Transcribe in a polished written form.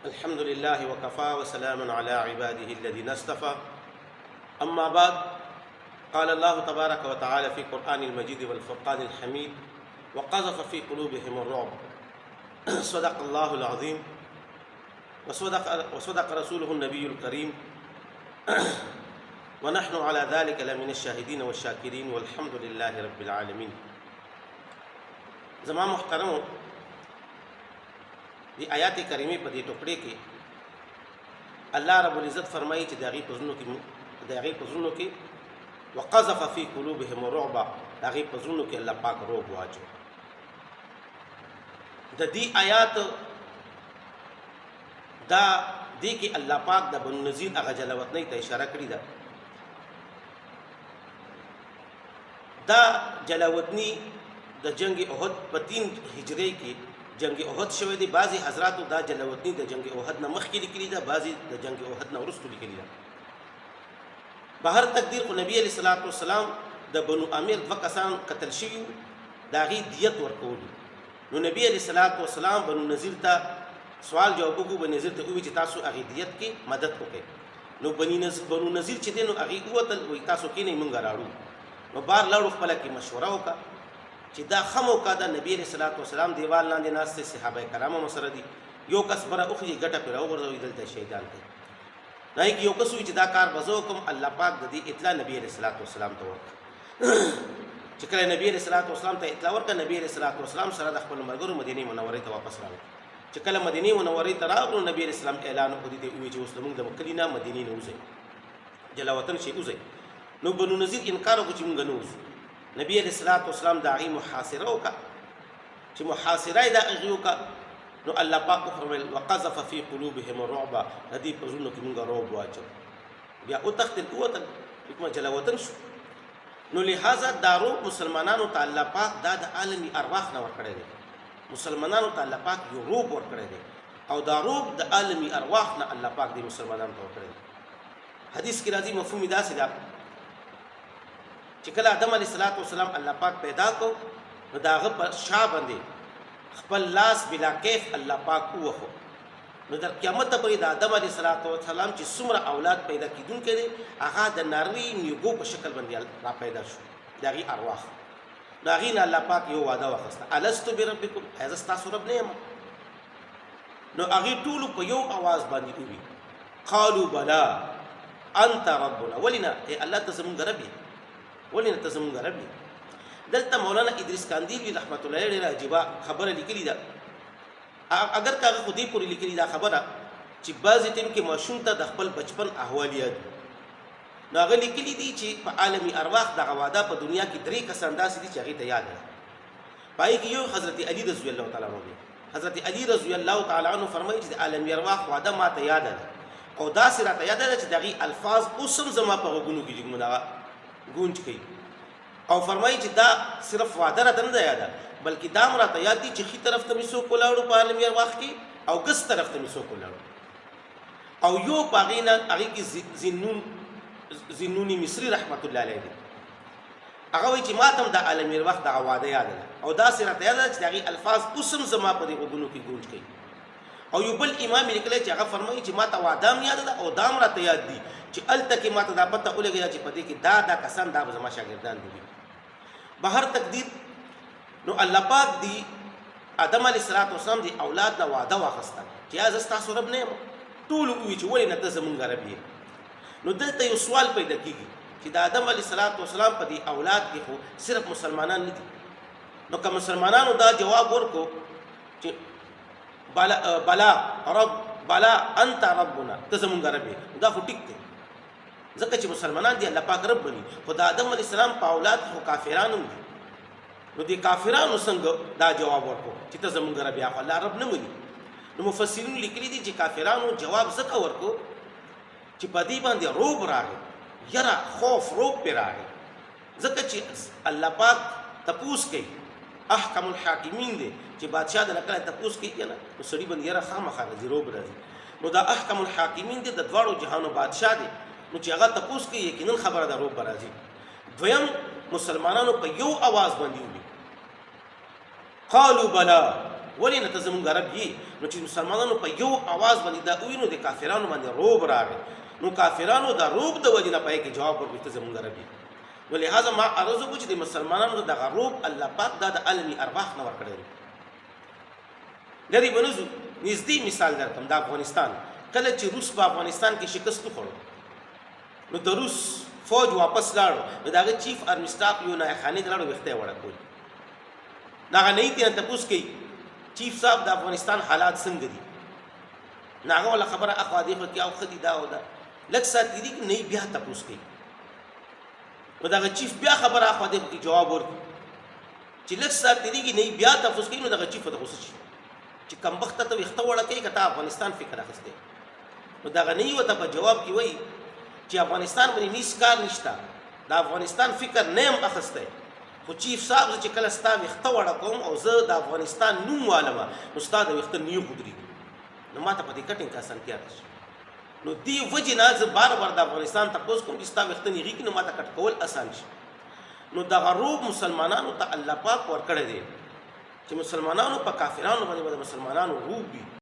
الحمد لله وكفى وسلام على عباده الذين اصطفى أما بعد قال الله تبارك وتعالى في القرآن المجيد والفرقان الحميد وقذف في قلوبهم الرعب صدق الله العظيم وصدق رسوله النبي الكريم ونحن على ذلك لمن الشاهدين والشاكرين والحمد لله رب العالمين. زمان محترمو دی آیات کریمه په دې ټوکړې کې الله رب العزت فرمایي چې دغه پزونو کې وقذف في قلوبهم الرعب، دغه پزونو کې الله پاک روح واچو. د دې آیات دا دې کې الله پاک د بنو نذیر هغه جلاوطنۍ ته اشاره کړې ده. دا جلاوطنی د جنگ احد په 3 هجری کې جنگ احد شوی دی. بعضی حضراتو دا جلاوطنی د جنگ احد نه مخکې لیکلي ده، بعضی د جنگ احد نه وروسته لیکلي ده. بهر تقدیر خو نبی علیه الصلاۃ والسلام د بنو امیر 2 کسان قتل شوي، د هغې دیت ورکولي. نو نبی علیه الصلاۃ والسلام بنو نذیر ته سوال جواب وکړو. بنو نذیر ته وویل چې تاسو هغې دیت کې مدد وکړئ. نو بنو نذیر چې دی نو هغې ووتل، وایي تاسو کینئ موږ راړو. نو بار لاړو خپله کې مشوره وکړه چې دا ښه موقع ده. نبی علیه الصلاۃ والسلام دیوال لاندې ناست دی، صحابه کرام هم سره دي. یو کس بره وخوري ګټه پرې راوغورځوي، دلته شهیدان کوي. نه کې یو کس وایي چې دا کار به زه وکړم. الله پاک د دې اطلاع نبی علیه الصلاۃ والسلام ته ورکړه. چې کله نبی علیه الصلاۃ والسلام ته اطلاع ورکړه، نبی علیه الصلاۃ والسلام سره د خپلو ملګرو مدینې منورې ته واپس راغلل. چې کله مدینې منورې ته راغلو، نبی علیه السلام اعلان وکړ، دې ته ووایي چې اوس زموږ د کلي نه مدینې نه وځئ، جلاوطن شئ وځئ. نو بنو نذیر انکار وکړو چې موږ نه وځو. نبی علیه الصلاۃ والسلام د هغې محاصره وکړه. چې محاصره یې د هغې وکړه، نو الله پاک وفرمیل وقذف فی قلوبهم الرعب، د دې په زړونو کې موږ رعب واچو. بیا وتښتېد، ووتل، کومه جلاوطن شو. نو لہذا دا روب مسلمانانو ته الله پاک دا د عالمي ارواح نه ورکړی دی. مسلمانانو ته الله پاک یو روب ورکړی دی، او دا روب د عالمي ارواح نه الله پاک دی مسلمانانو ته ورکړی دی. حدیث کې راځي، مفهوم یې داسې ده چې کله آدم علیه السلام الله پاک پیدا کو، نو د هغه په شا باندې خپل لاس بلا کیف الله پاک ووهو. نو در قیامت پورې د آدم علیه السلام چې څومره اولاد پیدا کېدونکی دی، هغه د ناري نیوګو په شکل باندې را پیدا شو، د هغې ارواح. نو هغې نه الله پاک یو وعده واخیسته، الستو بربکم، ایا زه ستاسو رب نه یم؟ نو هغې ټولو په یو اواز باندې ووي قالو بلا انت ربنا. ولې نه؟ ای الله ته زمونږ رب یې، ولې نه ته زمونږ رب یې؟ دلته مولانا ادریس کاندیلوي رحمت الله علیه ډېره عجیبه خبره لیکلې ده. اگر که هغه خو دې پورې لیکلې دا خبره چې بعضې ټیم کې ماشوم ته د خپل بچپن احوال یاد وي. نو هغه لیکلي دي چې په عالمي ارواح دغه واده په دنیا کې 3 کسان داسې دي چې هغې ته یاد ده. په هغې کې یو حضرت علي رضی الله تعالی عنه دی. حضرت علي رضی الله تعالی عنه فرمایي چې د عالمي ارواح واده ما ته یاده ده، او داسې راته یاده ده چې د هغې الفاظ اوس هم زما په غوږونو کې گونج کوي. او فرمایي چې دا صرف واده راته نه ده یاده، بلکې دا هم راته یاد دي چې ښي طرف ته مې څوک ولاړو په عالمي ارواح کې، او ګس طرف ته مې څوک ولاړو. او یو په هغې کې زنوني مصري رحمت الله علیه دی. هغه وایي چې ما ته هم د عالمي ارواح دغه واده یاده ده، او داسې راته یاده ده چې د هغې الفاظ اوس هم زما په دې غوږونو کې گونج کوي. او یو بل امام یې لیکلی چې هغه فرمایي چې ما ته واده هم یاده ده، او دا هم راته یاد دي چې هلته کې ما ته دا پته ولګېده چې په دې کې دا کسان دا به زما شاګردان دي. بهر تقدیر نو الله پاک دی آدم علیه السلام دی اولاد نه واده واخیسته چې یا زه ستاسو رب نه یم. ټولو ووایي چې ولې نه ته زمونږ رب یې. نو دلته یو سوال پیدا کېږي چې د آدم علیه السلام په دې اولاد کې خو صرف مسلمانان نه دي. نو که مسلمانانو دا جواب ورکو چې بلا انت ربنا، ته زمونږ رب یې، دا خو ټیک دی، ځکه چې مسلمانان دي الله پاک رب بني. خو د آدم علیه السلام په اولاد خو کافران هم دي. نو دې کافرانو څنګه دا جواب ورکړو چې ته زمونږ رب یې، خو الله رب نه مني. نو مفسرین لیکلي دي چې کافرانو جواب ځکه ورکړو چې په دې باندې روب راغی، یره خوف روب پرې راغی، ځکه چې الله پاک تپوس کوي، احکم الحاکمین دی چې بادشاه د نه کله تپوس کوي که نه، نو سړي باندې یره خامخا راځي، روب راځي. نو دا احکم الحاکمین دی، د دواړو جهانو بادشاه دی. نو چې هغه تپوس کوي یقینا خبره ده روب به راځي. دویم مسلمانانو په یو اواز باندې وویل قالو بلا، ولې نه ته زمونږ رب یې. نو چې مسلمانانو په یو اواز باندې دا ووایي نو د کافرانو باندې روب راغی. نو کافرانو دا روب د وجې نه په هغې کې جواب ورکړي ته زمونږ رب یې. ولهذا ما عرض وکړو چې د مسلمانانو دغه روب الله پاک دا د عالمي ارواح نه ورکړی دی. لرې به نه ځو، نږدې مثال درکړم د افغانستان. کله چې روس په افغانستان کې شکست وخوړو نو د روس فوج واپس لاړو، نو د هغه چیف آرمي سټاف یو نایخانې ته لاړو ویښته یې وړه کول. د هغه نه یې ترېنه تپوس کوي چیف صاحب د افغانستان حالات څنګه دي؟ نو هغه وله خبره اخوا دېخوا کوي او ښه دي دا او دا. لږ ساعت تېرېږي نه یې بیا تپوس کوي. نو دغه چیف بیا خبره اخوا دېخوا کې جواب ورکړي چې لږ ساعت تېرېږي نه یې بیا تپوس کوي. نو دغه چیف ورته غوسه شي چې کمبخته ته ویښته وړه کوي که ته افغانستان فکر اخیستی. نو دغه نه یې ورته په جواب کې وایي چې افغانستان باندې هېڅ کار نشته، د افغانستان فکر نه یم اخیستی، خو چیف صاحب زه چې کله ستا ویښته وړه کوم او زه د افغانستان نوم والمه نو ستا د ویښته نیغ ودرېږي. نو ما ته په دې کټینګ کې اسانتیا راشي. نو دې وجې نه زه بار بار د افغانستان تپوس کوم چې ستا ویښته نیغېږي نو ما ته کټ کول اسان شي. نو دغه روب مسلمانانو ته الله پاک ورکړی دی چې مسلمانانو په کافرانو باندې به د مسلمانانو روب وي.